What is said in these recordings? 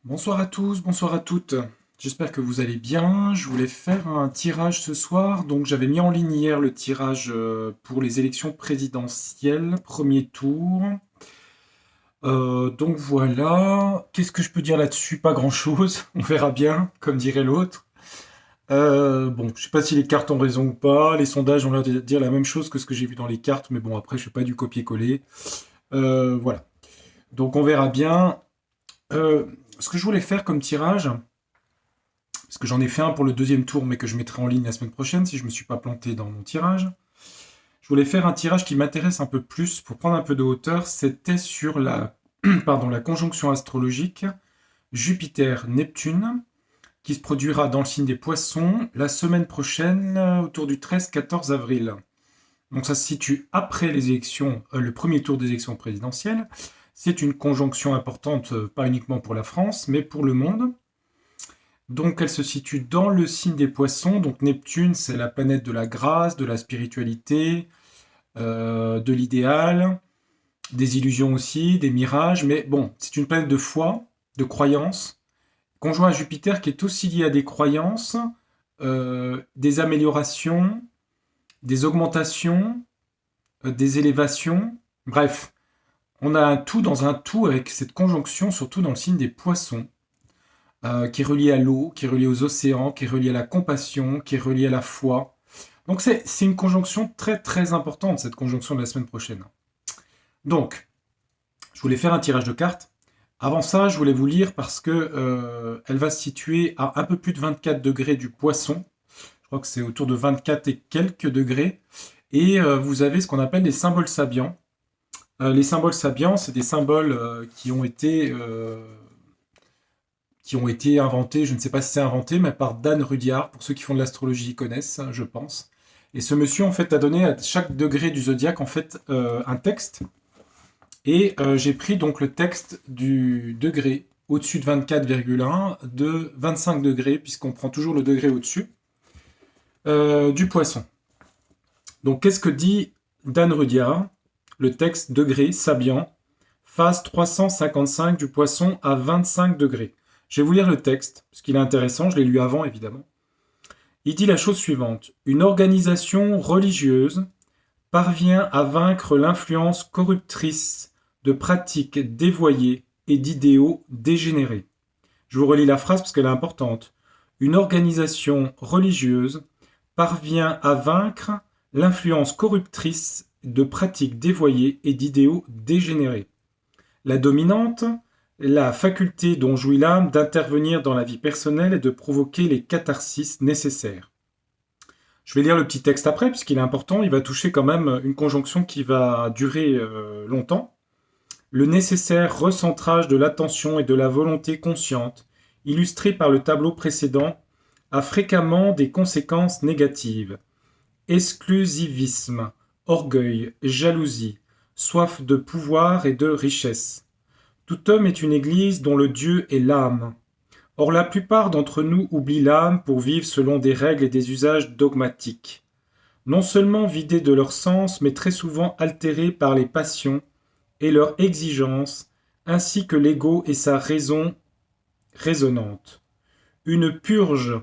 Bonsoir à tous, bonsoir à toutes. J'espère que vous allez bien. Je voulais faire un tirage ce soir. Donc j'avais mis en ligne hier le tirage pour les élections présidentielles, premier tour. Donc voilà. Qu'est-ce que je peux dire là-dessus? Pas grand-chose. On verra bien, comme dirait l'autre. Bon, je sais pas si les cartes ont raison ou pas. Les sondages ont l'air de dire la même chose que ce que j'ai vu dans les cartes, mais bon, après, je fais pas du copier-coller. Voilà. Donc on verra bien. Euh, Ce que je voulais faire comme tirage, parce que j'en ai fait un pour le deuxième tour, mais que je mettrai en ligne la semaine prochaine si je me suis pas planté dans mon tirage. Je voulais faire un tirage qui m'intéresse un peu plus pour prendre un peu de hauteur. C'était sur la conjonction astrologique Jupiter-Neptune qui se produira dans le signe des Poissons la semaine prochaine, autour du 13-14 avril. Donc ça se situe après les élections, le premier tour des élections présidentielles. C'est une conjonction importante, pas uniquement pour la France, mais pour le monde. Donc elle se situe dans le signe des Poissons. Donc Neptune, c'est la planète de la grâce, de la spiritualité, de l'idéal, des illusions aussi, des mirages. Mais bon, c'est une planète de foi, de croyance, conjoint à Jupiter qui est aussi lié à des croyances, des améliorations, des augmentations, des élévations. Bref, on a un tout dans un tout avec cette conjonction, surtout dans le signe des Poissons. Qui est relié à l'eau, qui est relié aux océans, qui est relié à la compassion, qui est relié à la foi. Donc c'est une conjonction très très importante, cette conjonction de la semaine prochaine. Donc, je voulais faire un tirage de cartes. Avant ça, je voulais vous lire parce que elle va se situer à un peu plus de 24 degrés du Poisson. Je crois que c'est autour de 24 et quelques degrés. Et vous avez ce qu'on appelle les symboles sabiens. Les symboles sabiens, c'est des symboles qui ont été inventés, je ne sais pas si c'est inventé, mais par Dan Rudyard, pour ceux qui font de l'astrologie connaissent, je pense. Et ce monsieur, en fait, a donné à chaque degré du zodiaque, en fait, un texte. Et j'ai pris donc le texte du degré au-dessus de 24,1, de 25 degrés, puisqu'on prend toujours le degré au-dessus, du poisson. Donc, qu'est-ce que dit Dan Rudyard? Le texte degré, Sabian, phase 355 du poisson à 25 degrés. Je vais vous lire le texte, parce qu'il est intéressant, je l'ai lu avant évidemment. Il dit la chose suivante. Une organisation religieuse parvient à vaincre l'influence corruptrice de pratiques dévoyées et d'idéaux dégénérés. Je vous relis la phrase parce qu'elle est importante. Une organisation religieuse parvient à vaincre l'influence corruptrice de pratiques dévoyées et d'idéaux dégénérés. La dominante, la faculté dont jouit l'âme d'intervenir dans la vie personnelle et de provoquer les catharsis nécessaires. Je vais lire le petit texte après, puisqu'il est important, il va toucher quand même une conjonction qui va durer longtemps. Le nécessaire recentrage de l'attention et de la volonté consciente, illustré par le tableau précédent, a fréquemment des conséquences négatives. Exclusivisme, orgueil, jalousie, soif de pouvoir et de richesse. Tout homme est une église dont le Dieu est l'âme. Or la plupart d'entre nous oublient l'âme pour vivre selon des règles et des usages dogmatiques. Non seulement vidés de leur sens, mais très souvent altérés par les passions et leurs exigences, ainsi que l'ego et sa raison raisonnante. Une purge,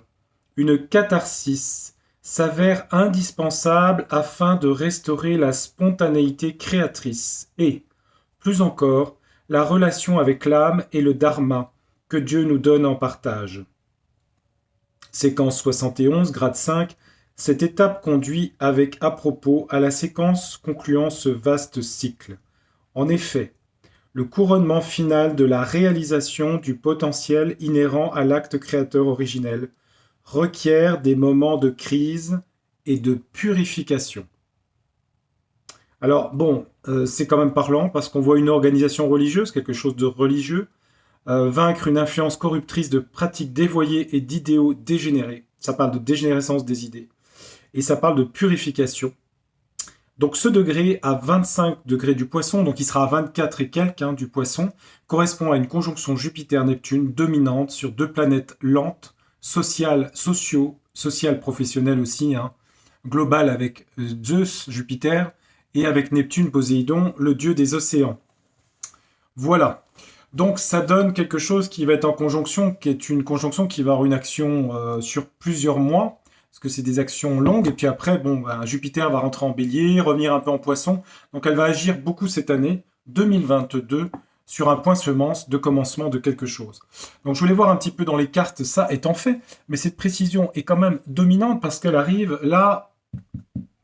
une catharsis s'avère indispensable afin de restaurer la spontanéité créatrice et, plus encore, la relation avec l'âme et le dharma que Dieu nous donne en partage. Séquence 71, grade 5, cette étape conduit avec à propos à la séquence concluant ce vaste cycle. En effet, le couronnement final de la réalisation du potentiel inhérent à l'acte créateur originel requiert des moments de crise et de purification. Alors bon, c'est quand même parlant parce qu'on voit une organisation religieuse, quelque chose de religieux, vaincre une influence corruptrice de pratiques dévoyées et d'idéaux dégénérés. Ça parle de dégénérescence des idées. Et ça parle de purification. Donc ce degré à 25 degrés du poisson, donc il sera à 24 et quelques du poisson, correspond à une conjonction Jupiter-Neptune dominante sur deux planètes lentes, sociales, professionnelles aussi, globales avec Zeus, Jupiter, et avec Neptune, Poséidon, le dieu des océans. Voilà. Donc ça donne quelque chose qui va être en conjonction, qui est une conjonction qui va avoir une action sur plusieurs mois, parce que c'est des actions longues, et puis après, bon, ben, Jupiter va rentrer en bélier, revenir un peu en poisson, donc elle va agir beaucoup cette année, 2022, sur un point semence de commencement de quelque chose. Donc je voulais voir un petit peu dans les cartes ça étant fait, mais cette précision est quand même dominante parce qu'elle arrive là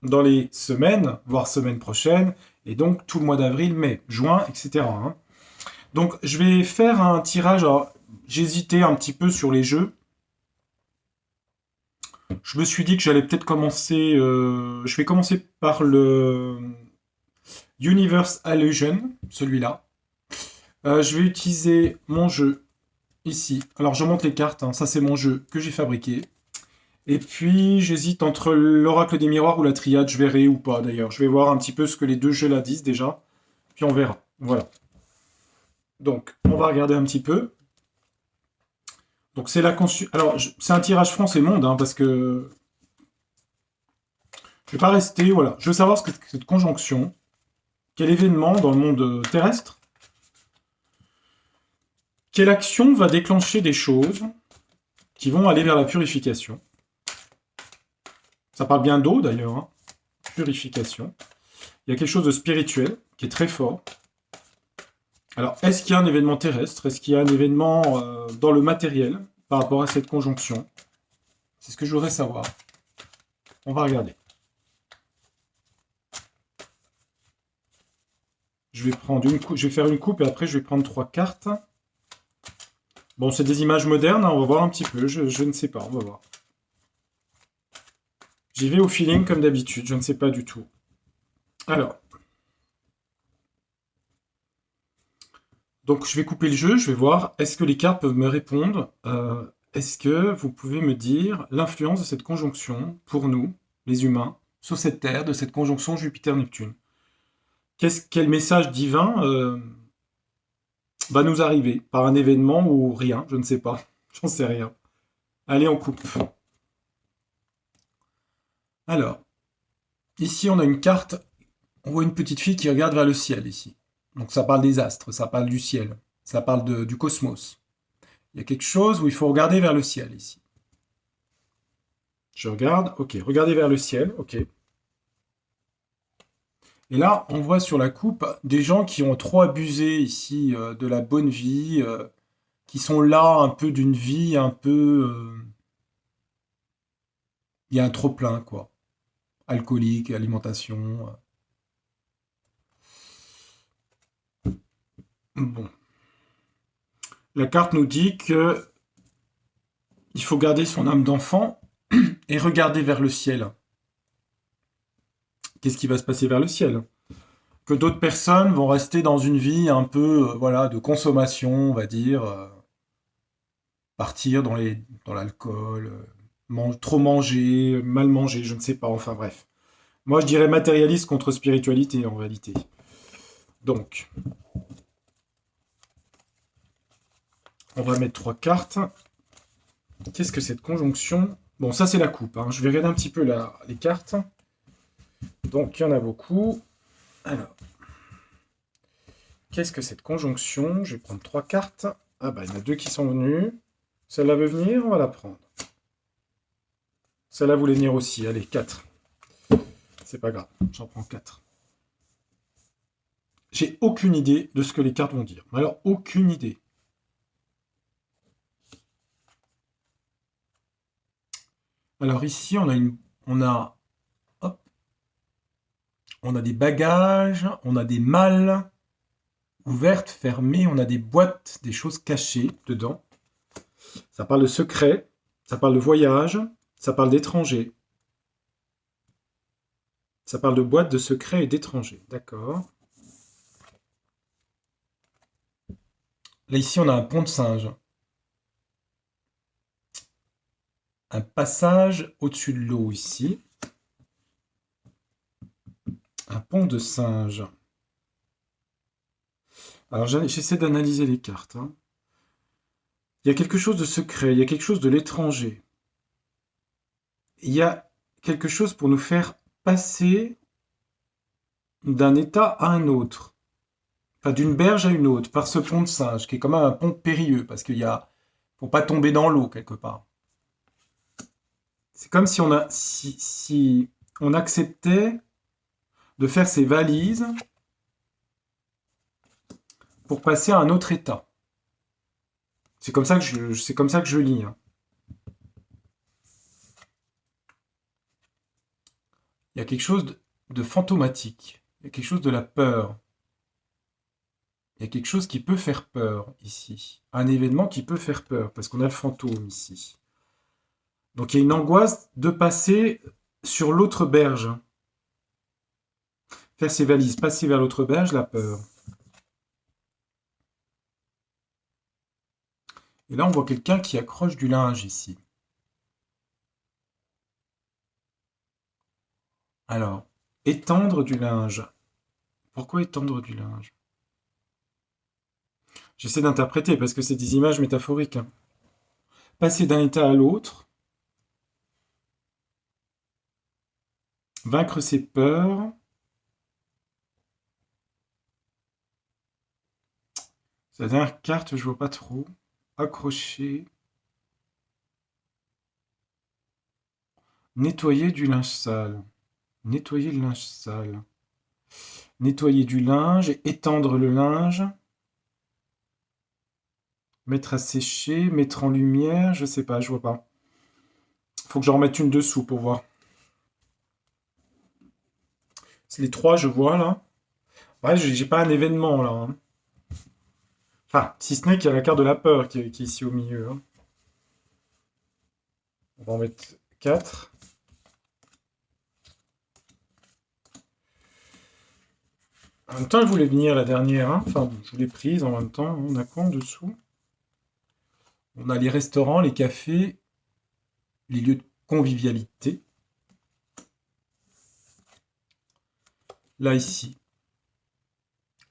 dans les semaines, voire semaines prochaines, et donc tout le mois d'avril, mai, juin, etc. hein. Donc, je vais faire un tirage. Alors, j'hésitais un petit peu sur les jeux. Je me suis dit que j'allais peut-être commencer. Je vais commencer par le Universe Illusion, celui-là. Je vais utiliser mon jeu ici. Alors, je monte les cartes. hein. Ça, c'est mon jeu que j'ai fabriqué. Et puis, j'hésite entre l'Oracle des Miroirs ou la Triade. Je verrai ou pas d'ailleurs. Je vais voir un petit peu ce que les deux jeux là disent déjà. Puis on verra. Voilà. Donc, on va regarder un petit peu. Donc c'est la consu... Alors c'est un tirage France et monde, hein, parce que je vais pas rester, voilà. Je veux savoir ce que cette conjonction, quel événement dans le monde terrestre, quelle action va déclencher des choses qui vont aller vers la purification. Ça parle bien d'eau d'ailleurs, hein. Purification. Il y a quelque chose de spirituel qui est très fort. Alors, est-ce qu'il y a un événement terrestre? Est-ce qu'il y a un événement dans le matériel par rapport à cette conjonction? C'est ce que je voudrais savoir. On va regarder. Je vais prendre je vais faire une coupe et après je vais prendre 3 cartes. Bon, c'est des images modernes, hein, on va voir un petit peu. Je ne sais pas, on va voir. J'y vais au feeling comme d'habitude, je ne sais pas du tout. Alors. Donc je vais couper le jeu, je vais voir, est-ce que les cartes peuvent me répondre est-ce que vous pouvez me dire l'influence de cette conjonction pour nous, les humains, sur cette Terre, de cette conjonction Jupiter-Neptune? Quel message divin va nous arriver par un événement ou rien? Je ne sais pas, j'en sais rien. Allez, on coupe. Alors, ici on a une carte, on voit une petite fille qui regarde vers le ciel ici. Donc ça parle des astres, ça parle du ciel, ça parle du cosmos. Il y a quelque chose où il faut regarder vers le ciel ici. Je regarde, ok, regardez vers le ciel, ok. Et là, on voit sur la coupe des gens qui ont trop abusé ici de la bonne vie, qui sont là un peu d'une vie un peu... Il y a un trop-plein, quoi. Alcoolique, alimentation. Bon. La carte nous dit que il faut garder son âme d'enfant et regarder vers le ciel. Qu'est-ce qui va se passer vers le ciel? Que d'autres personnes vont rester dans une vie un peu voilà, de consommation, on va dire, partir dans l'alcool, trop manger, mal manger, je ne sais pas, enfin bref. Moi, je dirais matérialiste contre spiritualité, en réalité. Donc, on va mettre 3 cartes. Qu'est-ce que cette conjonction? Bon, ça, c'est la coupe. hein. Je vais regarder un petit peu les cartes. Donc, il y en a beaucoup. Alors, qu'est-ce que cette conjonction? Je vais prendre 3 cartes. Ah bah, il y en a 2 qui sont venues. Celle-là veut venir, on va la prendre. Celle-là voulait venir aussi. Allez, 4. C'est pas grave, j'en prends 4. J'ai aucune idée de ce que les cartes vont dire. Alors, aucune idée. Alors ici, hop, on a des bagages, on a des malles ouvertes, fermées, on a des boîtes, des choses cachées dedans. Ça parle de secret, ça parle de voyage, ça parle d'étrangers. Ça parle de boîtes, de secrets et d'étrangers. D'accord. Là, ici, on a un pont de singe. Un passage au-dessus de l'eau, ici. Un pont de singe. Alors, j'essaie d'analyser les cartes. hein. Il y a quelque chose de secret, il y a quelque chose de l'étranger. Il y a quelque chose pour nous faire passer d'un état à un autre. enfin d'une berge à une autre, par ce pont de singe, qui est quand même un pont périlleux, parce qu'il y a, faut pas tomber dans l'eau quelque part. C'est comme si si on acceptait de faire ses valises pour passer à un autre état. C'est comme ça que je lis, hein. Il y a quelque chose de fantomatique. Il y a quelque chose de la peur. Il y a quelque chose qui peut faire peur ici. Un événement qui peut faire peur, parce qu'on a le fantôme ici. Donc il y a une angoisse de passer sur l'autre berge. Faire ses valises, passer vers l'autre berge, la peur. Et là, on voit quelqu'un qui accroche du linge ici. Alors, étendre du linge. Pourquoi étendre du linge? J'essaie d'interpréter parce que c'est des images métaphoriques, hein. Passer d'un état à l'autre, vaincre ses peurs. C'est la dernière carte, je vois pas trop. Accrocher. Nettoyer du linge sale. Nettoyer le linge sale. Nettoyer du linge, étendre le linge. Mettre à sécher, mettre en lumière, je sais pas, je vois pas. Faut que j'en remette une dessous pour voir. C'est les trois, je vois là. Ouais, j'ai pas un événement là, hein. Enfin, si ce n'est qu'il y a la carte de la peur qui est ici au milieu, hein. On va en mettre 4. En même temps, elle voulait venir la dernière, hein. Enfin, je l'ai prise en même temps. On a quoi en dessous? On a les restaurants, les cafés, les lieux de convivialité. Là, ici,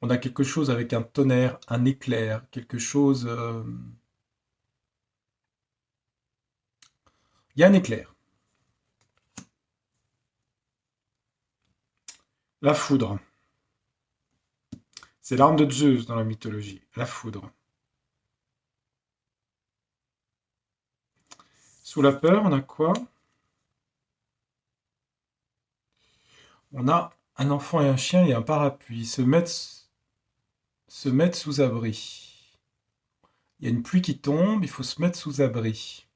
on a quelque chose avec un tonnerre, un éclair, quelque chose. Il y a un éclair. La foudre. C'est l'arme de Zeus dans la mythologie. La foudre. Sous la peur, on a quoi? On a un enfant et un chien et un parapluie. Se mettre sous abri. Il y a une pluie qui tombe, il faut se mettre sous abri.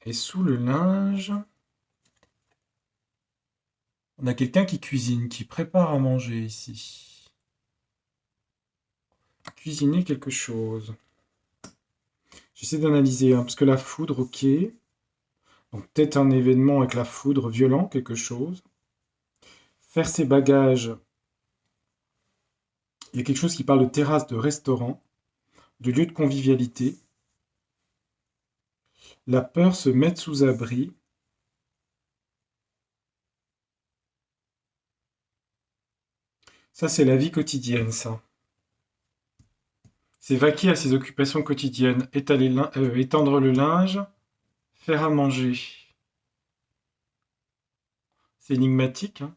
Et sous le linge, on a quelqu'un qui cuisine, qui prépare à manger ici. Cuisiner quelque chose. J'essaie d'analyser, hein, parce que la foudre, ok. Donc peut-être un événement avec la foudre violent, quelque chose. Faire ses bagages. Il y a quelque chose qui parle de terrasse, de restaurant, de lieu de convivialité. La peur, se mettre sous abri. Ça, c'est la vie quotidienne, ça. C'est vaquer à ses occupations quotidiennes, étendre le linge, faire à manger. C'est énigmatique, hein.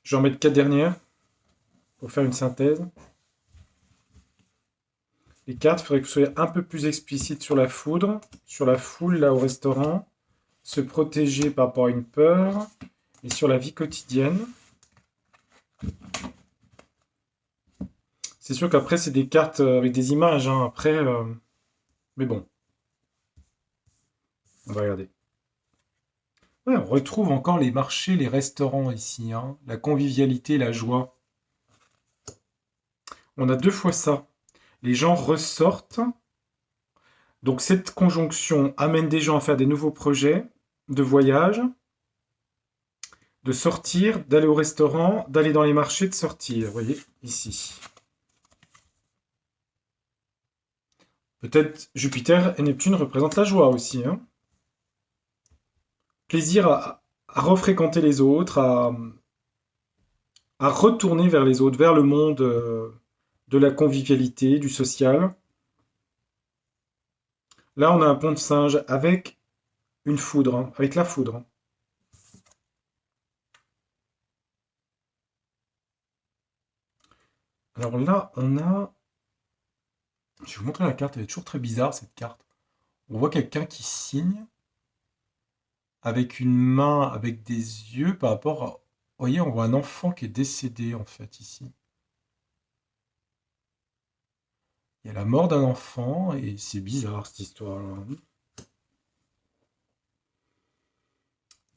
Je vais en mettre 4 dernières pour faire une synthèse. Les cartes, il faudrait que vous soyez un peu plus explicite sur la foudre, sur la foule là au restaurant, se protéger par rapport à une peur, et sur la vie quotidienne. C'est sûr qu'après, c'est des cartes avec des images, hein, après, mais bon, on va regarder. Ouais, on retrouve encore les marchés, les restaurants ici, hein, la convivialité, la joie. On a 2 fois ça. Les gens ressortent. Donc cette conjonction amène des gens à faire des nouveaux projets de voyage, de sortir, d'aller au restaurant, d'aller dans les marchés, de sortir. Vous voyez, ici. Peut-être Jupiter et Neptune représentent la joie aussi, hein. Plaisir à refréquenter les autres, à retourner vers les autres, vers le monde de la convivialité, du social. Là, on a un pont de singe avec Une foudre, hein, avec la foudre, hein. Alors là, on a... Je vais vous montrer la carte, elle est toujours très bizarre, cette carte. On voit quelqu'un qui signe avec une main, avec des yeux par rapport à... Vous voyez, on voit un enfant qui est décédé, en fait, ici. Il y a la mort d'un enfant, et c'est bizarre, cette histoire-là.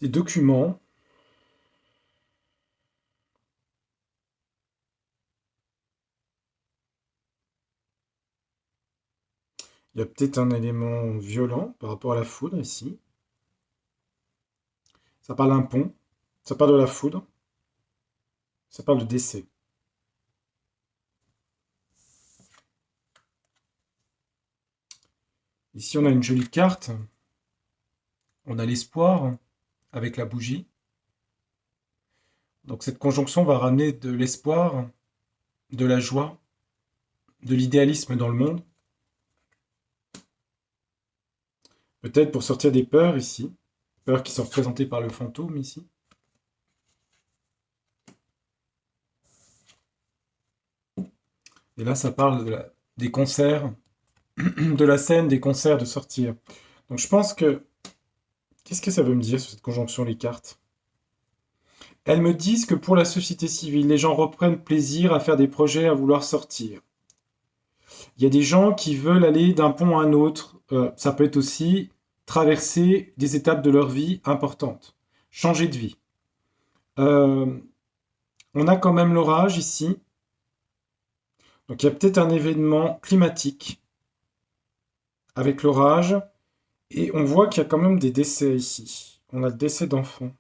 Des documents. Il y a peut-être un élément violent par rapport à la foudre, ici. Ça parle d'un pont. Ça parle de la foudre. Ça parle de décès. Ici, on a une jolie carte. On a l'espoir avec la bougie. Donc cette conjonction va ramener de l'espoir, de la joie, de l'idéalisme dans le monde. Peut-être pour sortir des peurs ici. Peurs qui sont représentées par le fantôme ici. Et là, ça parle des concerts, de la scène, des concerts, de sortir. Donc je pense que... Qu'est-ce que ça veut me dire sur cette conjonction, les cartes? Elles me disent que pour la société civile, les gens reprennent plaisir à faire des projets, à vouloir sortir. Il y a des gens qui veulent aller d'un pont à un autre. Ça peut être aussi traverser des étapes de leur vie importantes. Changer de vie. Euh, on a quand même l'orage ici. Donc il y a peut-être un événement climatique avec l'orage. Et on voit qu'il y a quand même des décès ici. On a le décès d'enfants.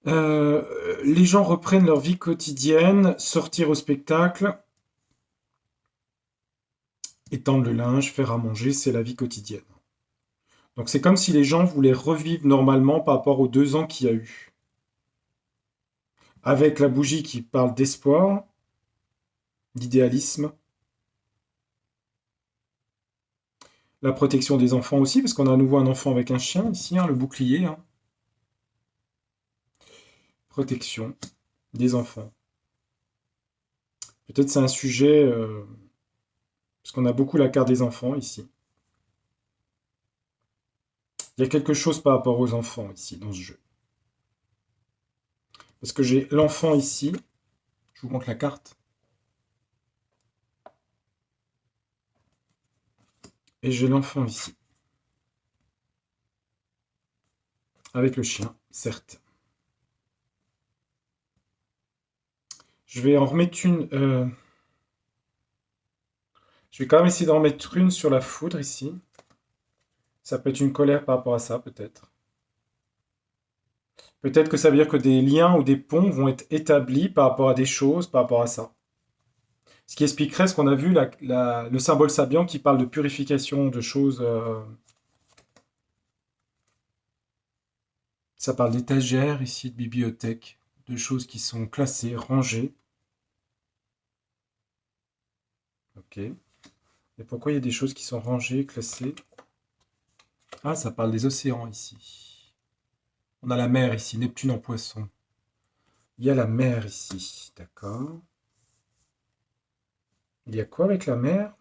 Les gens reprennent leur vie quotidienne, sortir au spectacle, étendre le linge, faire à manger, c'est la vie quotidienne. Donc c'est comme si les gens voulaient revivre normalement par rapport aux 2 ans qu'il y a eu. Avec la bougie qui parle d'espoir, d'idéalisme, la protection des enfants aussi, parce qu'on a à nouveau un enfant avec un chien ici, hein, le bouclier, hein. Protection des enfants. Peut-être c'est un sujet, parce qu'on a beaucoup la carte des enfants ici. Il y a quelque chose par rapport aux enfants ici, dans ce jeu. Parce que j'ai l'enfant ici, je vous montre la carte, et j'ai l'enfant ici, avec le chien, certes. Je vais en remettre une... je vais quand même essayer d'en remettre une sur la foudre ici. Ça peut être une colère par rapport à ça, peut-être. Peut-être que ça veut dire que des liens ou des ponts vont être établis par rapport à des choses, par rapport à ça. Ce qui expliquerait ce qu'on a vu, le symbole sabian qui parle de purification de choses. Ça parle d'étagères ici, de bibliothèque, de choses qui sont classées, rangées. Ok. Et pourquoi il y a des choses qui sont rangées, classées? Ah, ça parle des océans ici. On a la mer ici, Neptune en poisson. Il y a la mer ici, d'accord. Il y a quoi avec la mer?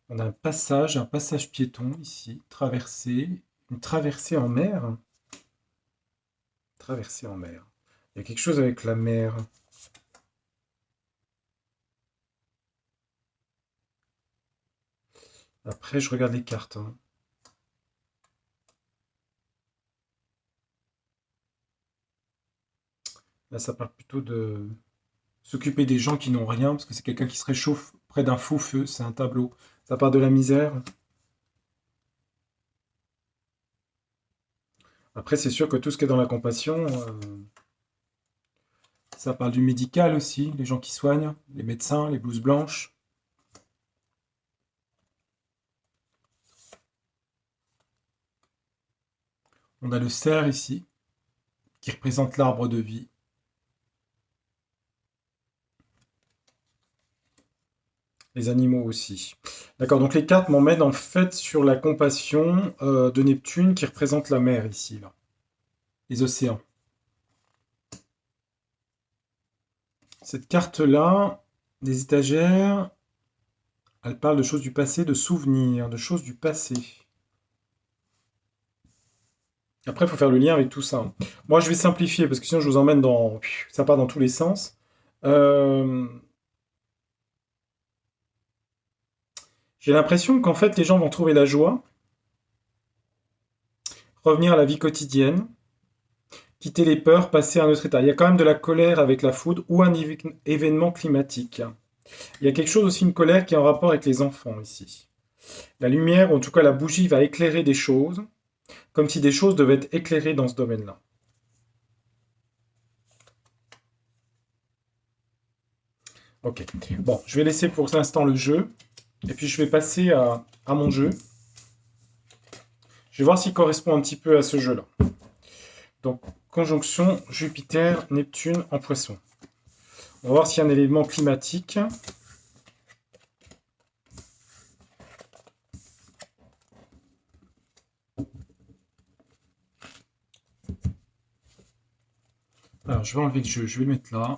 On a un passage piéton ici, traversée, une traversée en mer. Traversée en mer. Il y a quelque chose avec la mer. Après, je regarde les cartes, hein. Là, ça parle plutôt de s'occuper des gens qui n'ont rien, parce que c'est quelqu'un qui se réchauffe près d'un faux feu, c'est un tableau. Ça parle de la misère. Après, c'est sûr que tout ce qui est dans la compassion, ça parle du médical aussi, les gens qui soignent, les médecins, les blouses blanches. On a le cerf ici, qui représente l'arbre de vie. Les animaux aussi. D'accord, donc les cartes m'emmènent en fait sur la compassion de Neptune qui représente la mer ici, là. Les océans. Cette carte-là, des étagères, elle parle de choses du passé, de souvenirs, de choses du passé. Après, il faut faire le lien avec tout ça, hein. Moi, je vais simplifier parce que sinon, je vous emmène dans. Ça part dans tous les sens. Euh, J'ai l'impression qu'en fait, les gens vont trouver la joie, revenir à la vie quotidienne, quitter les peurs, passer à un autre état. Il y a quand même de la colère avec la foudre ou un événement climatique. Il y a quelque chose aussi, une colère qui est en rapport avec les enfants ici. La lumière, ou en tout cas la bougie, va éclairer des choses, comme si des choses devaient être éclairées dans ce domaine-là. Ok. Bon, je vais laisser pour l'instant le jeu, et puis je vais passer à mon jeu. Je vais voir s'il correspond un petit peu à ce jeu-là. Donc, conjonction Jupiter-Neptune en poisson. On va voir s'il y a un élément climatique. Alors, je vais enlever le jeu, je vais le mettre là.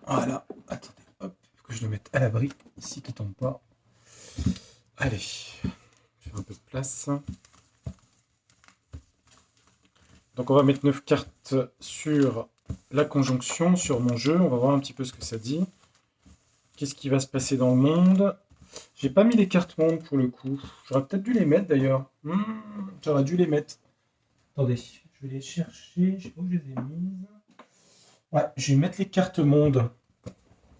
Voilà, attendez, hop, faut que je le mette à l'abri, ici qui tombe pas. Allez, je fais un peu de place. Donc on va mettre 9 cartes sur la conjonction, sur mon jeu. On va voir un petit peu ce que ça dit. Qu'est-ce qui va se passer dans le monde? J'ai pas mis les cartes monde pour le coup. J'aurais peut-être dû les mettre d'ailleurs. J'aurais dû les mettre. Attendez, je vais les chercher. Je sais pas où je les ai mises. Ouais, je vais mettre les cartes monde.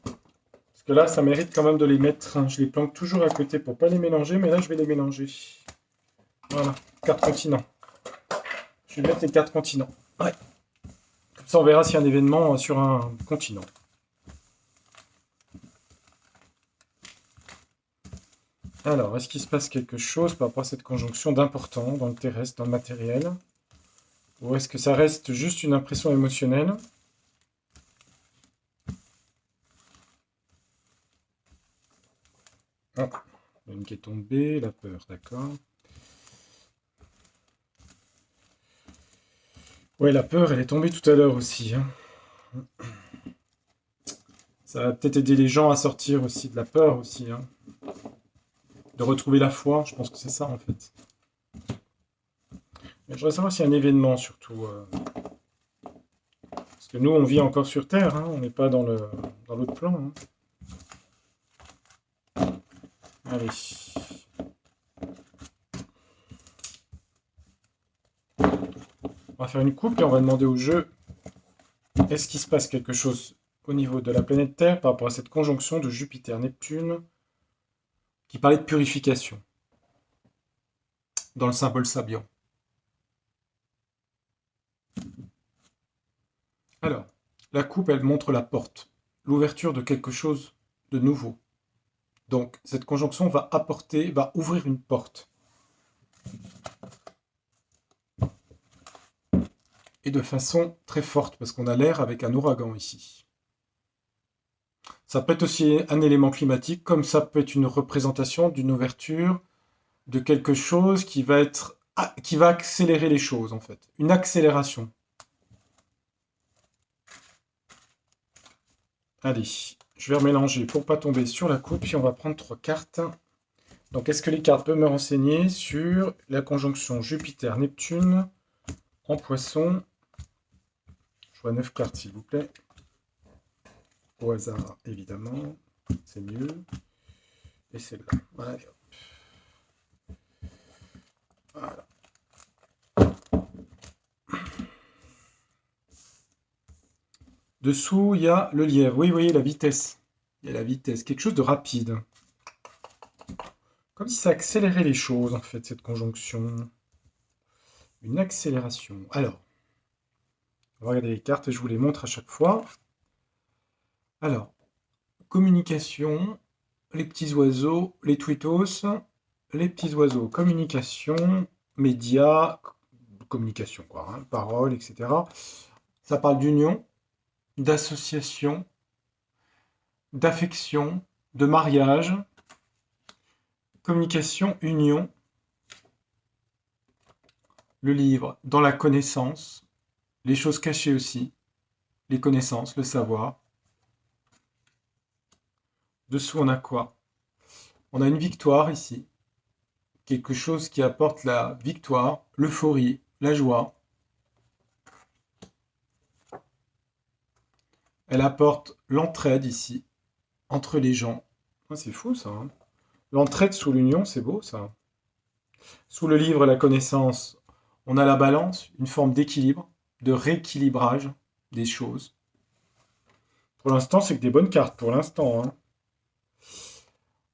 Parce que là, ça mérite quand même de les mettre. Je les planque toujours à côté pour pas les mélanger, mais là, je vais les mélanger. Voilà, cartes continent. Je vais mettre les cartes continents. Ouais. Comme ça, on verra s'il y a un événement sur un continent. Alors, est-ce qu'il se passe quelque chose par rapport à cette conjonction d'important dans le terrestre, dans le matériel? Ou est-ce que ça reste juste une impression émotionnelle? Ah, une qui est tombée, la peur, d'accord. Ouais, la peur, elle est tombée tout à l'heure aussi, hein. Ça va peut-être aider les gens à sortir aussi de la peur aussi, hein. De retrouver la foi, je pense que c'est ça en fait. Mais je voudrais savoir s'il y a un événement surtout. Parce que nous, on vit encore sur Terre, hein, on n'est pas dans l'autre plan, hein. Allez. On va faire une coupe et on va demander au jeu est-ce qu'il se passe quelque chose au niveau de la planète Terre par rapport à cette conjonction de Jupiter-Neptune qui parlait de purification dans le symbole sabian. Alors, la coupe, elle montre la porte, l'ouverture de quelque chose de nouveau. Donc, cette conjonction va apporter, va ouvrir une porte. Et de façon très forte, parce qu'on a l'air avec un ouragan ici. Ça peut être aussi un élément climatique, comme ça peut être une représentation d'une ouverture de quelque chose qui va accélérer les choses, en fait. Une accélération. Allez, je vais remélanger pour pas tomber sur la coupe, puis on va prendre 3 cartes. Donc, est-ce que les cartes peuvent me renseigner sur la conjonction Jupiter-Neptune en poisson? Je vois 9 cartes, s'il vous plaît. Au hasard, évidemment. C'est mieux. Et celle-là. Voilà. Voilà. Dessous, il y a le lièvre. Oui, vous voyez la vitesse. Il y a la vitesse. Quelque chose de rapide. Comme si ça accélérait les choses, en fait, cette conjonction. Une accélération. Alors, on va regarder les cartes et je vous les montre à chaque fois. Alors, communication, les petits oiseaux, les tweetos, les petits oiseaux, communication, médias, communication, quoi, hein, parole, etc. Ça parle d'union, d'association, d'affection, de mariage, communication, union, le livre, dans la connaissance, les choses cachées aussi, les connaissances, le savoir. Dessous, on a quoi? On a une victoire ici, quelque chose qui apporte la victoire, l'euphorie, la joie. Elle apporte l'entraide ici, entre les gens. Ah, c'est fou ça, hein. L'entraide sous l'union, c'est beau ça. Sous le livre La connaissance, on a la balance, une forme d'équilibre, de rééquilibrage des choses. Pour l'instant, c'est que des bonnes cartes, pour l'instant, hein.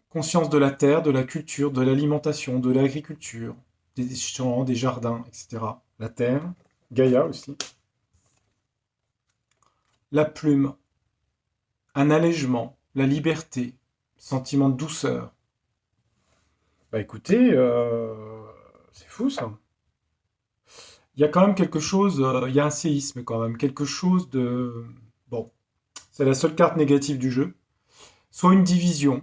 Conscience de la terre, de la culture, de l'alimentation, de l'agriculture, des champs, des jardins, etc. La terre, Gaïa aussi. La plume, un allègement, la liberté, sentiment de douceur. Bah écoutez, c'est fou ça. Il y a quand même quelque chose, il y a un séisme quand même, quelque chose de... Bon, c'est la seule carte négative du jeu. Soit une division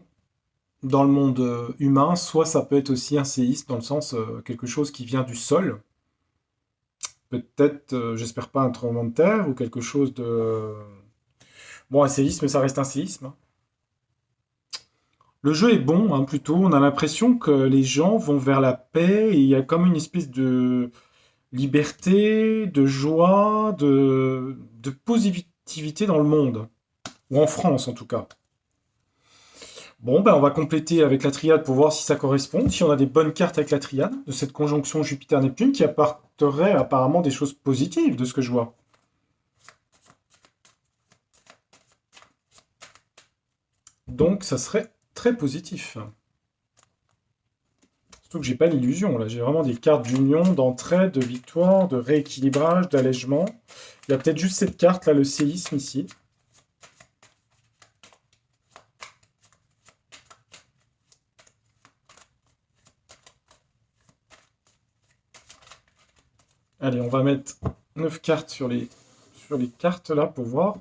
dans le monde humain, soit ça peut être aussi un séisme dans le sens quelque chose qui vient du sol. Peut-être, j'espère pas un tremblement de terre ou quelque chose de... Bon, un séisme, ça reste un séisme, hein. Le jeu est bon, hein, plutôt. On a l'impression que les gens vont vers la paix et il y a comme une espèce de liberté, de joie, de positivité dans le monde. Ou en France, en tout cas. Bon, ben on va compléter avec la triade pour voir si ça correspond, si on a des bonnes cartes avec la triade de cette conjonction Jupiter-Neptune qui apporterait apparemment des choses positives de ce que je vois. Donc ça serait très positif. Surtout que j'ai pas l'illusion, là j'ai vraiment des cartes d'union, d'entraide, de victoire, de rééquilibrage, d'allègement. Il y a peut-être juste cette carte là, le séisme ici. Allez, on va mettre 9 cartes sur les cartes là pour voir.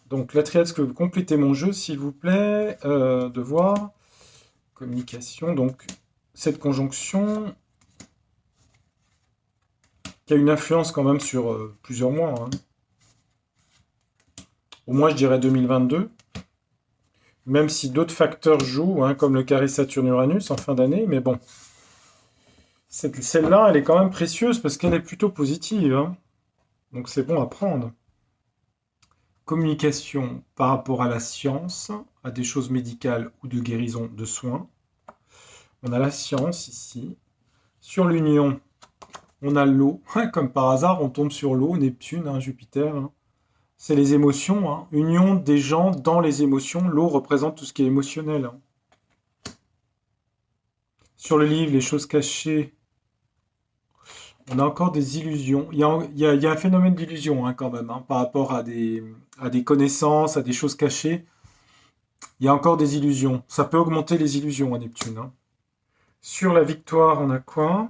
Donc la triade, est-ce que vous complétez mon jeu, s'il vous plaît, de voir. Communication, donc cette conjonction qui a une influence quand même sur plusieurs mois, hein. Au moins je dirais 2022, même si d'autres facteurs jouent, hein, comme le carré Saturne-Uranus en fin d'année, mais bon. Celle-là, elle est quand même précieuse parce qu'elle est plutôt positive, hein. Donc c'est bon à prendre. Communication par rapport à la science, à des choses médicales ou de guérison de soins. On a la science ici. Sur l'union, on a l'eau. Comme par hasard, on tombe sur l'eau, Neptune, hein, Jupiter, hein. C'est les émotions, hein. Union des gens dans les émotions. L'eau représente tout ce qui est émotionnel, hein. Sur le livre, les choses cachées, on a encore des illusions. Il y a un phénomène d'illusion, hein, quand même, hein, par rapport à des connaissances, à des choses cachées. Il y a encore des illusions. Ça peut augmenter les illusions à Neptune, hein. Sur la victoire, on a quoi?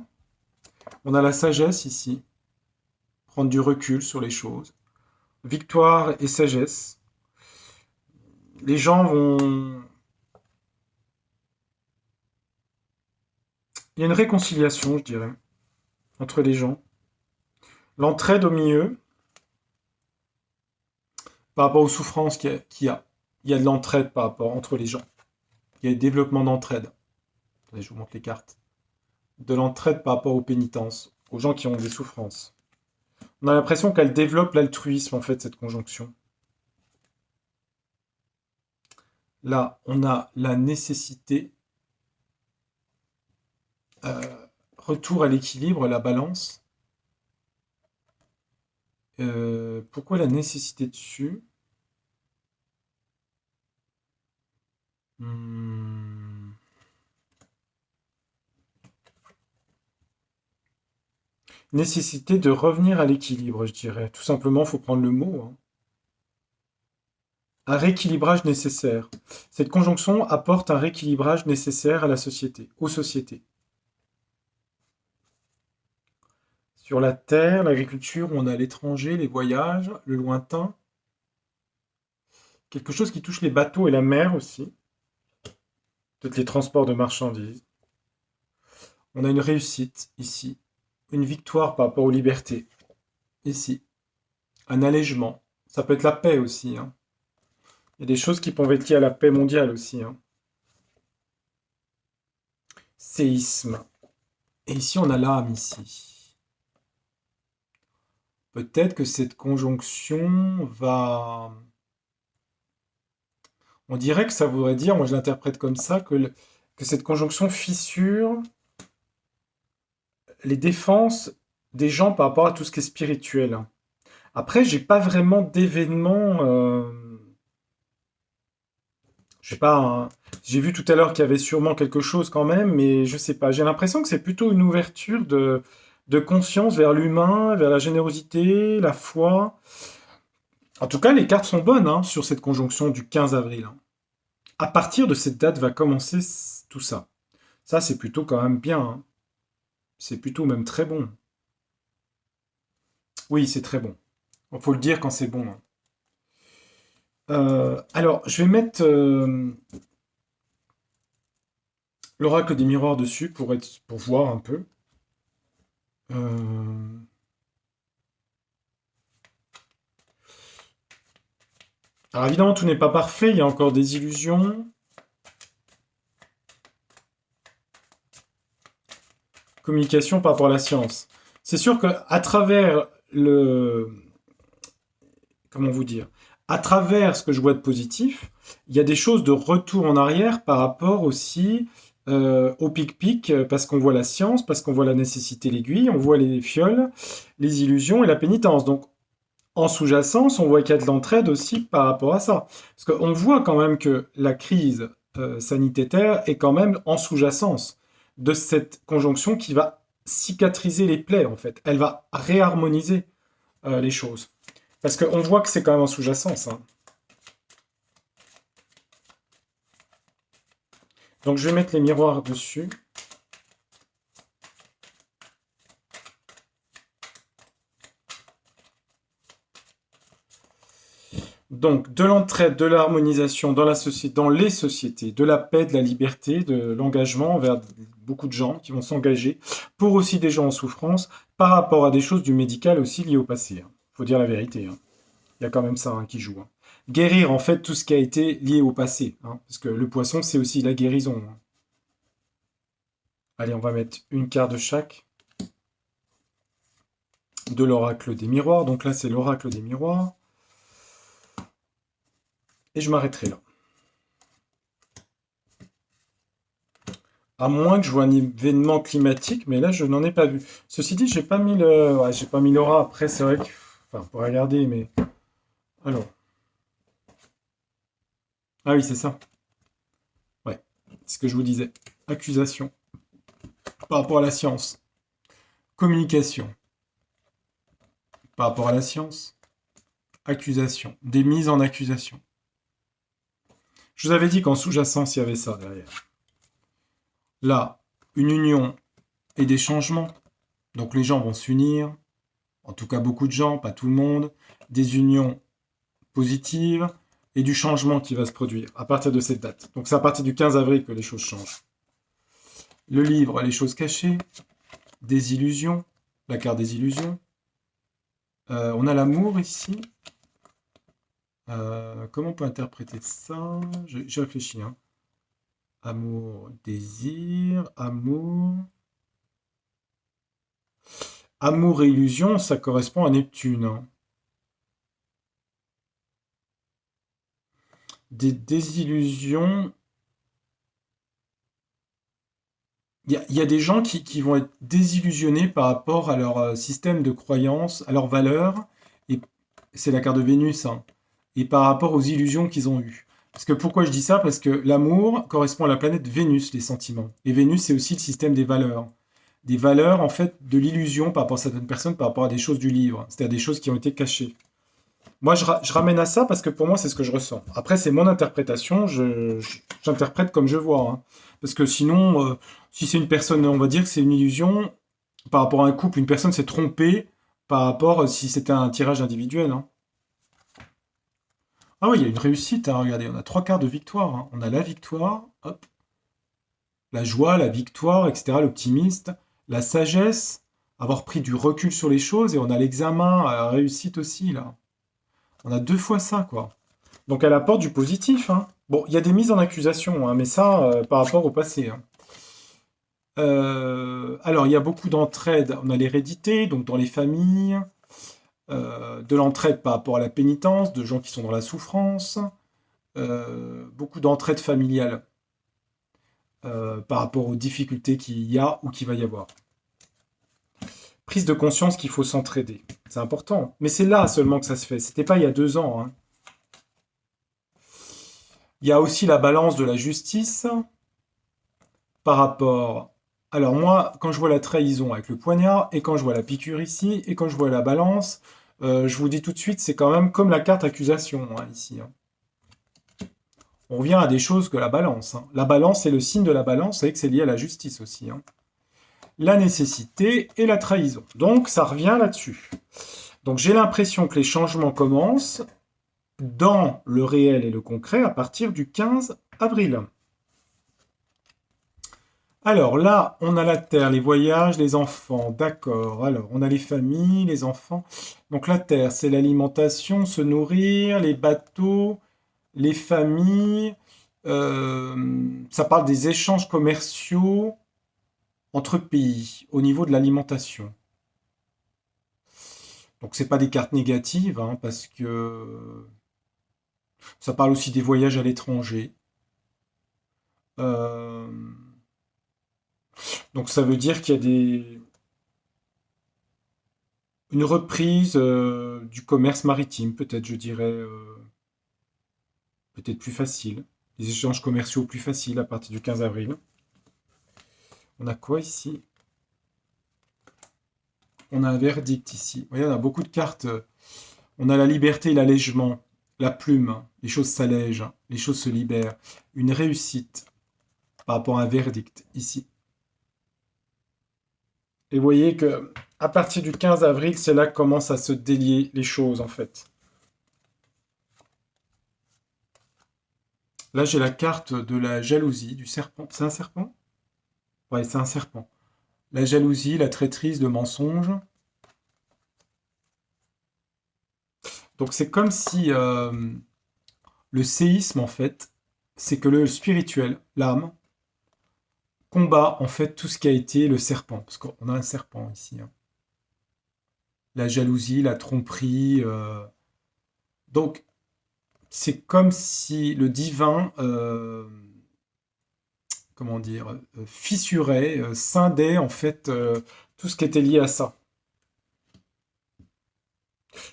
On a la sagesse ici. Prendre du recul sur les choses. Victoire et sagesse. Les gens vont... Il y a une réconciliation, je dirais, entre les gens. L'entraide au milieu, par rapport aux souffrances qu'il y a. Il y a de l'entraide par rapport entre les gens. Il y a le développement d'entraide. Attendez, je vous montre les cartes. De l'entraide par rapport aux pénitences, aux gens qui ont des souffrances. On a l'impression qu'elle développe l'altruisme, en fait, cette conjonction. Là, on a la nécessité, euh, retour à l'équilibre, la balance. Pourquoi la nécessité dessus? Hmm. Nécessité de revenir à l'équilibre, je dirais. Tout simplement, il faut prendre le mot, hein. Un rééquilibrage nécessaire. Cette conjonction apporte un rééquilibrage nécessaire à la société, aux sociétés. Sur la terre, l'agriculture, on a l'étranger, les voyages, le lointain. Quelque chose qui touche les bateaux et la mer aussi. Peut-être les transports de marchandises. On a une réussite ici. Une victoire par rapport aux libertés. Ici. Un allègement. Ça peut être la paix aussi, hein. Il y a des choses qui peuvent être liées à la paix mondiale aussi, hein. Séisme. Et ici, on a l'âme ici. Peut-être que cette conjonction va... On dirait que ça voudrait dire, moi je l'interprète comme ça, que cette conjonction fissure les défenses des gens par rapport à tout ce qui est spirituel. Après, j'ai pas vraiment d'événements. Je sais pas, hein. J'ai vu tout à l'heure qu'il y avait sûrement quelque chose quand même, mais je sais pas. J'ai l'impression que c'est plutôt une ouverture de conscience vers l'humain, vers la générosité, la foi. En tout cas, les cartes sont bonnes hein, sur cette conjonction du 15 avril, hein. À partir de cette date va commencer tout ça. Ça, c'est plutôt quand même bien, hein. C'est plutôt même très bon. Oui, c'est très bon. Il faut le dire quand c'est bon, hein. Alors, je vais mettre l'oracle des miroirs dessus pour voir un peu. Euh, Alors évidemment, tout n'est pas parfait, il y a encore des illusions. Communication par rapport à la science. C'est sûr qu'à travers comment vous dire, à travers ce que je vois de positif, il y a des choses de retour en arrière par rapport aussi au pic-pic, parce qu'on voit la science, parce qu'on voit la nécessité, l'aiguille, on voit les fioles, les illusions et la pénitence. Donc, en sous-jacence, on voit qu'il y a de l'entraide aussi par rapport à ça. Parce qu'on voit quand même que la crise sanitaire est quand même en sous-jacence de cette conjonction qui va cicatriser les plaies, en fait. Elle va réharmoniser les choses. Parce qu'on voit que c'est quand même en sous-jacence, hein. Donc je vais mettre les miroirs dessus. Donc de l'entraide, de l'harmonisation dans la société, dans les sociétés, de la paix, de la liberté, de l'engagement vers beaucoup de gens qui vont s'engager, pour aussi des gens en souffrance, par rapport à des choses du médical aussi liées au passé, hein. Faut dire la vérité, hein. Il y a quand même ça hein, qui joue, hein. Guérir en fait tout ce qui a été lié au passé, hein, parce que le poisson c'est aussi la guérison, hein. Allez, on va mettre une carte de chaque de l'oracle des miroirs. Donc là c'est l'oracle des miroirs. Et je m'arrêterai là. À moins que je vois un événement climatique, mais là je n'en ai pas vu. Ceci dit, j'ai pas mis j'ai pas mis l'aura. Après, c'est vrai que, enfin, on pourrait regarder, mais alors, ah oui, c'est ça. Ouais, c'est ce que je vous disais. Accusation par rapport à la science. Communication par rapport à la science. Accusation. Des mises en accusation. Je vous avais dit qu'en sous-jacence, il y avait ça derrière. Là, une union et des changements. Donc les gens vont s'unir. En tout cas, beaucoup de gens, pas tout le monde. Des unions positives et du changement qui va se produire à partir de cette date. Donc c'est à partir du 15 avril que les choses changent. Le livre, les choses cachées, des illusions, la carte des illusions. On a l'amour ici. Comment on peut interpréter ça? J'ai réfléchi, hein. Amour, désir, amour. Amour et illusion, ça correspond à Neptune, hein. Des désillusions. Il y a des gens qui vont être désillusionnés par rapport à leur système de croyance, à leurs valeurs, et c'est la carte de Vénus, hein, et par rapport aux illusions qu'ils ont eues. Parce que pourquoi je dis ça? Parce que l'amour correspond à la planète Vénus, les sentiments. Et Vénus, c'est aussi le système des valeurs. Des valeurs, en fait, de l'illusion par rapport à certaines personnes, par rapport à des choses du livre, c'est-à-dire des choses qui ont été cachées. Moi, je ramène à ça parce que pour moi, c'est ce que je ressens. Après, c'est mon interprétation, j'interprète comme je vois, hein. Parce que sinon, si c'est une personne, on va dire que c'est une illusion, par rapport à un couple, une personne s'est trompée par rapport si c'était un tirage individuel, hein. Ah oui, il y a une réussite, hein, regardez, on a trois quarts de victoire, hein. On a la victoire, hop, La joie, la victoire, etc., l'optimiste, la sagesse, avoir pris du recul sur les choses, et on a l'examen à réussite aussi, là. On a 2 fois ça, quoi. Donc elle apporte du positif, hein. Bon, il y a des mises en accusation, hein, mais ça, par rapport au passé, hein. Alors, il y a beaucoup d'entraide. On a l'hérédité, donc dans les familles, de l'entraide par rapport à la pénitence, de gens qui sont dans la souffrance, beaucoup d'entraide familiale par rapport aux difficultés qu'il y a ou qu'il va y avoir. Prise de conscience qu'il faut s'entraider. C'est important. Mais c'est là seulement que ça se fait. C'était pas il y a 2 ans, hein. Il y a aussi la balance de la justice par rapport. Alors moi, quand je vois la trahison avec le poignard, et quand je vois la piqûre ici, et quand je vois la balance, je vous dis tout de suite, c'est quand même comme la carte accusation, hein, ici, hein. On revient à des choses que la balance, hein. La balance, c'est le signe de la balance, vous savez que c'est lié à la justice aussi, hein. La nécessité et la trahison. Donc ça revient là-dessus. Donc j'ai l'impression que les changements commencent dans le réel et le concret à partir du 15 avril. Alors là, on a la Terre, les voyages, les enfants, d'accord. Alors, on a les familles, les enfants. Donc la Terre, c'est l'alimentation, se nourrir, les bateaux, les familles. Ça parle des échanges commerciaux entre pays au niveau de l'alimentation. Donc c'est pas des cartes négatives, hein, parce que ça parle aussi des voyages à l'étranger. Euh, donc ça veut dire qu'il y a une reprise du commerce maritime, peut-être, je dirais, peut-être plus facile. Des échanges commerciaux plus faciles à partir du 15 avril. On a quoi ici? On a un verdict ici. Vous voyez, on a beaucoup de cartes. On a la liberté, l'allègement, la plume. Les choses s'allègent, les choses se libèrent. Une réussite par rapport à un verdict ici. Et vous voyez que à partir du 15 avril, c'est là que commencent à se délier les choses en fait. Là, j'ai la carte de la jalousie, du serpent. C'est un serpent? Ouais, c'est un serpent. La jalousie, la traîtrise, le mensonge. Donc c'est comme si le séisme, en fait, c'est que le spirituel, l'âme, combat en fait tout ce qui a été le serpent. Parce qu'on a un serpent ici, hein. La jalousie, la tromperie. Donc c'est comme si le divin, comment dire, fissurait, scindait en fait tout ce qui était lié à ça.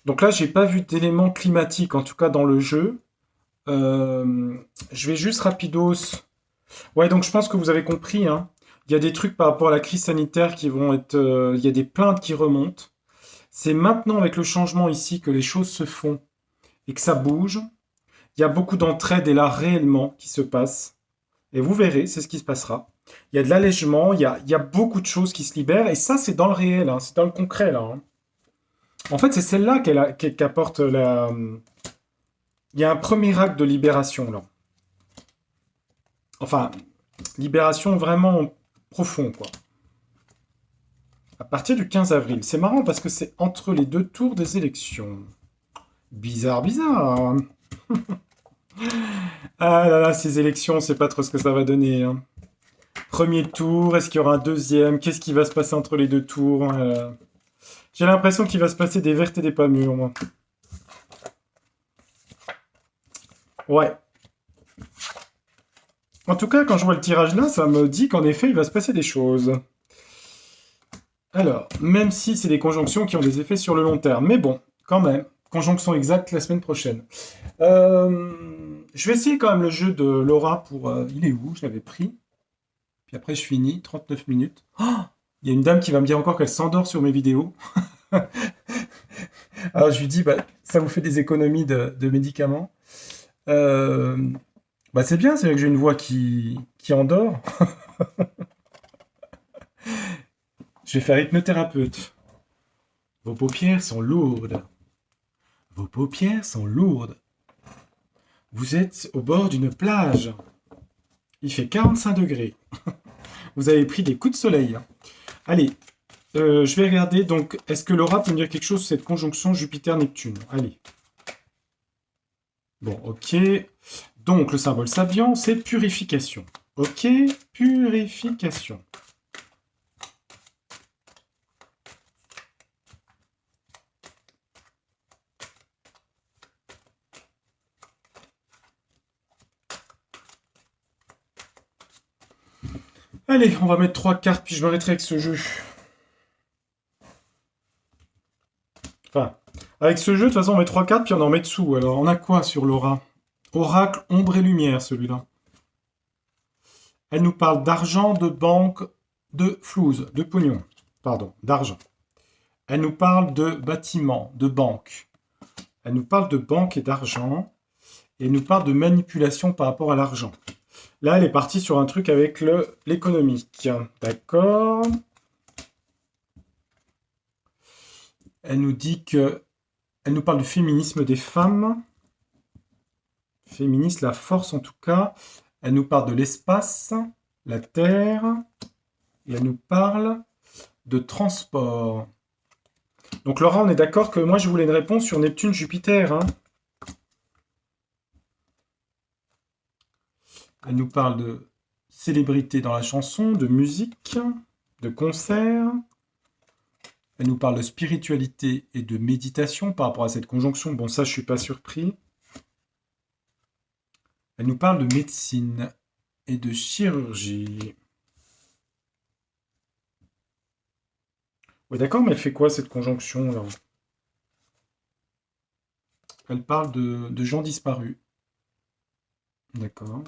Donc là, j'ai pas vu d'éléments climatiques, en tout cas dans le jeu. Je vais juste rapidos. Ouais, donc je pense que vous avez compris, hein. Il y a des trucs par rapport à la crise sanitaire qui vont être. Il y a des plaintes qui remontent. C'est maintenant avec le changement ici que les choses se font et que ça bouge. Il y a beaucoup d'entraide et là réellement qui se passe. Et vous verrez, c'est ce qui se passera. Il y a de l'allègement, il y a beaucoup de choses qui se libèrent. Et ça, c'est dans le réel, hein, c'est dans le concret, là, hein. En fait, c'est celle-là qu'apporte la. Il y a un premier acte de libération, là. Enfin, libération vraiment profond, quoi. À partir du 15 avril. C'est marrant parce que c'est entre les 2 tours des élections. Bizarre, bizarre. Ah là là, ces élections, on sait pas trop ce que ça va donner, hein. Premier tour, est-ce qu'il y aura un deuxième? Qu'est-ce qui va se passer entre les 2 tours? J'ai l'impression qu'il va se passer des vertes et des pas mûres, moi. Ouais. En tout cas, quand je vois le tirage là, ça me dit qu'en effet, il va se passer des choses. Alors, même si c'est des conjonctions qui ont des effets sur le long terme. Mais bon, quand même, conjonction exacte la semaine prochaine. Je vais essayer quand même le jeu de Laura pour... il est où? Je l'avais pris. Puis après, je finis. 39 minutes. Oh, il y a une dame qui va me dire encore qu'elle s'endort sur mes vidéos. Alors, je lui dis, bah, ça vous fait des économies de médicaments. Euh, Bah, c'est bien, c'est vrai que j'ai une voix qui endort. Je vais faire hypnothérapeute. Vos paupières sont lourdes. Vos paupières sont lourdes. Vous êtes au bord d'une plage. Il fait 45 degrés. Vous avez pris des coups de soleil. Hein. Allez, je vais regarder. Donc, est-ce que Laura peut me dire quelque chose sur cette conjonction Jupiter-Neptune? Allez. Bon, ok. Donc, le symbole Sabian, c'est purification. Ok, purification. Allez, on va mettre 3 cartes, puis je m'arrêterai avec ce jeu. Enfin, avec ce jeu, de toute façon, on met 3 cartes, puis on en met dessous. Alors, on a quoi sur l'aura? Oracle, ombre et lumière, celui-là. Elle nous parle d'argent, de banque, de flouze, de pognon. Pardon, d'argent. Elle nous parle de bâtiment, de banque. Elle nous parle de banque et d'argent. Et elle nous parle de manipulation par rapport à l'argent. Là, elle est partie sur un truc avec l'économique. D'accord. Elle nous dit que... Elle nous parle du féminisme des femmes. Féministe, la force en tout cas. Elle nous parle de l'espace, la terre. Et elle nous parle de transport. Donc Laura, on est d'accord que moi je voulais une réponse sur Neptune, Jupiter. Hein. Elle nous parle de célébrité dans la chanson, de musique, de concert. Elle nous parle de spiritualité et de méditation par rapport à cette conjonction. Bon, ça, je suis pas surpris. Elle nous parle de médecine et de chirurgie. Oui, d'accord, mais elle fait quoi cette conjonction là? Elle parle de gens disparus. D'accord.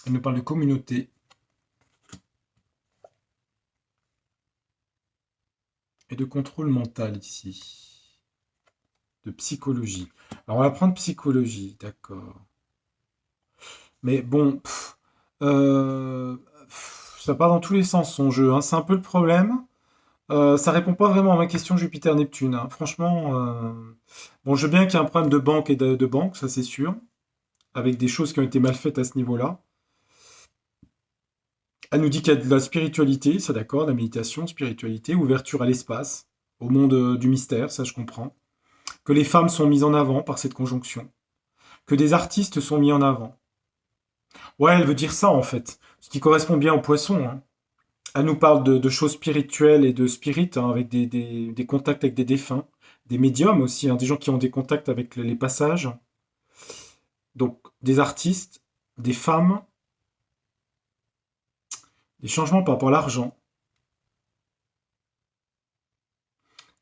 Elle nous parle de communauté. Et de contrôle mental ici. De psychologie. Alors on va prendre psychologie, d'accord. Mais bon, ça part dans tous les sens son jeu, hein. C'est un peu le problème. Ça répond pas vraiment à ma question Jupiter-Neptune. Hein. Franchement, bon, je veux bien qu'il y ait un problème de banque et de banque, ça c'est sûr, avec des choses qui ont été mal faites à ce niveau-là. Elle nous dit qu'il y a de la spiritualité, ça d'accord, la méditation, spiritualité, ouverture à l'espace, au monde du mystère, ça je comprends. Que les femmes sont mises en avant par cette conjonction. Que des artistes sont mis en avant. Ouais, elle veut dire ça en fait, ce qui correspond bien au poisson. Hein. Elle nous parle de choses spirituelles et de spirit, hein, avec des contacts avec des défunts, des médiums aussi, hein, des gens qui ont des contacts avec les passages. Donc des artistes, des femmes, des changements par rapport à l'argent.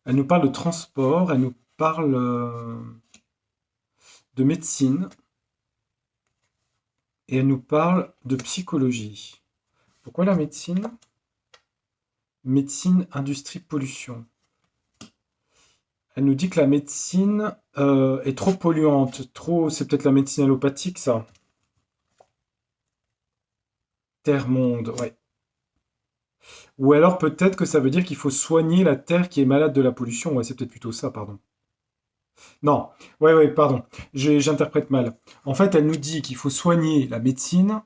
Elle nous parle de transport, elle nous parle de médecine et elle nous parle de psychologie. Pourquoi la médecine? Médecine, industrie, pollution. Elle nous dit que la médecine est trop polluante, trop. C'est peut-être la médecine allopathique, ça. Terre-monde, ouais. Ou alors peut-être que ça veut dire qu'il faut soigner la terre qui est malade de la pollution. Ouais, c'est peut-être plutôt ça, pardon. Non, ouais, ouais, pardon. J'interprète mal. En fait, elle nous dit qu'il faut soigner la médecine,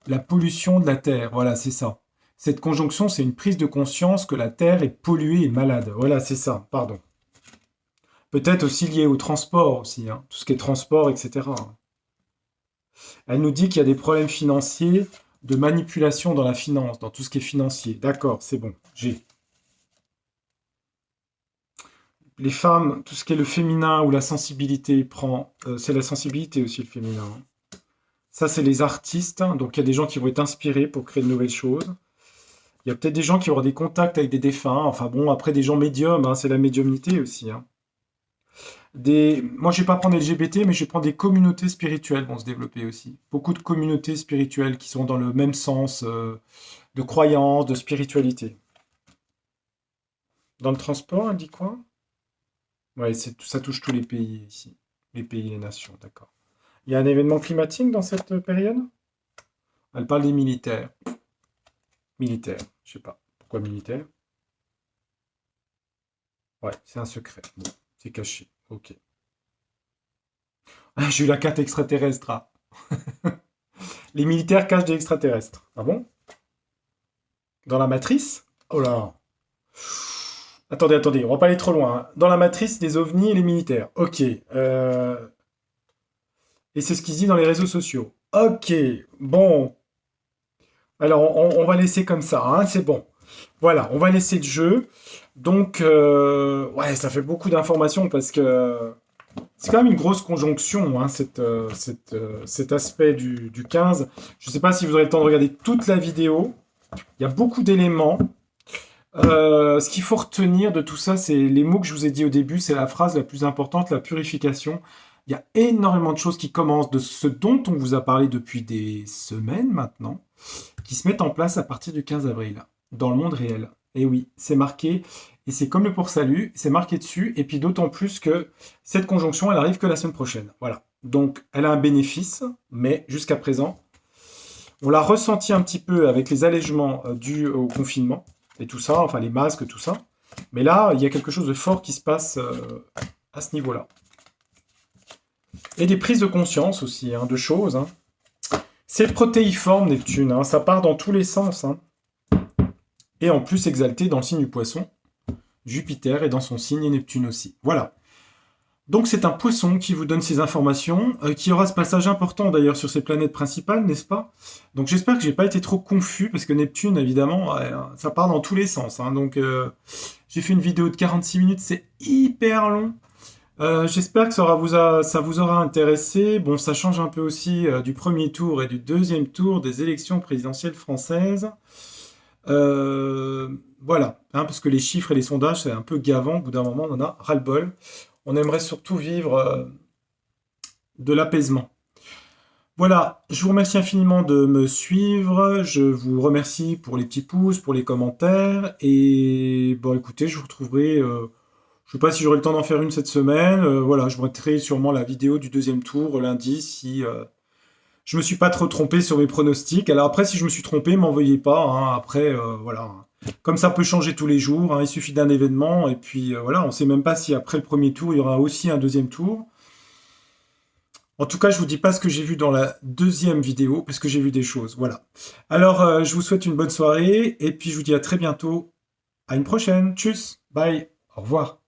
la pollution de la terre. Voilà, c'est ça. Cette conjonction, c'est une prise de conscience que la terre est polluée et malade. Voilà, c'est ça, pardon. Peut-être aussi lié au transport aussi, hein, tout ce qui est transport, etc. Elle nous dit qu'il y a des problèmes financiers, de manipulation dans la finance, dans tout ce qui est financier. D'accord, c'est bon, j'ai. Les femmes, tout ce qui est le féminin ou la sensibilité prend. C'est la sensibilité aussi le féminin. Hein. Ça, c'est les artistes. Hein, donc il y a des gens qui vont être inspirés pour créer de nouvelles choses. Il y a peut-être des gens qui auront des contacts avec des défunts. Enfin bon, après des gens médiums, hein, c'est la médiumnité aussi. Hein. Moi, je vais pas prendre LGBT, mais je vais prendre des communautés spirituelles vont se développer aussi. Beaucoup de communautés spirituelles qui sont dans le même sens de croyance, de spiritualité. Dans le transport, elle dit quoi? Ouais, ça touche tous les pays ici. Les pays, les nations, d'accord. Il y a un événement climatique dans cette période? Elle parle des militaires. Militaires, je sais pas. Pourquoi militaires? Ouais, c'est un secret. Bon, c'est caché. Ok. Ah, j'ai eu la carte extraterrestre. Ah. Les militaires cachent des extraterrestres. Ah bon? Dans la matrice? Oh là. Attendez, on va pas aller trop loin, hein. Dans la matrice, des ovnis et les militaires. Ok. Et c'est ce qu'ils disent dans les réseaux sociaux. Ok. Bon. Alors, on va laisser comme ça, hein, c'est bon. Voilà, on va laisser le jeu. Donc, ouais, ça fait beaucoup d'informations parce que c'est quand même une grosse conjonction, hein, cet aspect du 15. Je ne sais pas si vous aurez le temps de regarder toute la vidéo. Il y a beaucoup d'éléments. Ce qu'il faut retenir de tout ça, c'est les mots que je vous ai dit au début, c'est la phrase la plus importante, la purification. Il y a énormément de choses qui commencent, de ce dont on vous a parlé depuis des semaines maintenant, qui se mettent en place à partir du 15 avril, dans le monde réel. Et oui, c'est marqué, et c'est comme le pour salut, c'est marqué dessus, et puis d'autant plus que cette conjonction, elle arrive que la semaine prochaine. Voilà. Donc, elle a un bénéfice, mais jusqu'à présent, on l'a ressenti un petit peu avec les allègements dus au confinement, et tout ça, enfin les masques, tout ça. Mais là, il y a quelque chose de fort qui se passe à ce niveau-là. Et des prises de conscience aussi, hein, de choses, hein. C'est protéiforme, Neptune, hein, ça part dans tous les sens, hein. Et en plus exalté dans le signe du poisson, Jupiter est dans son signe et Neptune aussi. Voilà. Donc c'est un poisson qui vous donne ces informations, qui aura ce passage important d'ailleurs sur ses planètes principales, n'est-ce pas? Donc j'espère que j'ai pas été trop confus, parce que Neptune, évidemment, ça part dans tous les sens, hein. Donc j'ai fait une vidéo de 46 minutes, c'est hyper long. J'espère que ça vous aura intéressé. Bon, ça change un peu aussi du premier tour et du deuxième tour des élections présidentielles françaises. Voilà, hein, parce que les chiffres et les sondages, c'est un peu gavant. Au bout d'un moment, on en a ras-le-bol. On aimerait surtout vivre de l'apaisement. Voilà, je vous remercie infiniment de me suivre. Je vous remercie pour les petits pouces, pour les commentaires. Et bon, écoutez, je vous retrouverai. Je sais pas si j'aurai le temps d'en faire une cette semaine. Voilà, je mettrai sûrement la vidéo du deuxième tour lundi si je me suis pas trop trompé sur mes pronostics. Alors après, si je me suis trompé, m'en veuillez pas, hein. Après, voilà. Comme ça peut changer tous les jours, hein. Il suffit d'un événement. Et puis voilà, on sait même pas si après le premier tour, il y aura aussi un deuxième tour. En tout cas, je vous dis pas ce que j'ai vu dans la deuxième vidéo, parce que j'ai vu des choses. Voilà. Alors, je vous souhaite une bonne soirée. Et puis, je vous dis à très bientôt. À une prochaine. Tchuss. Bye. Au revoir.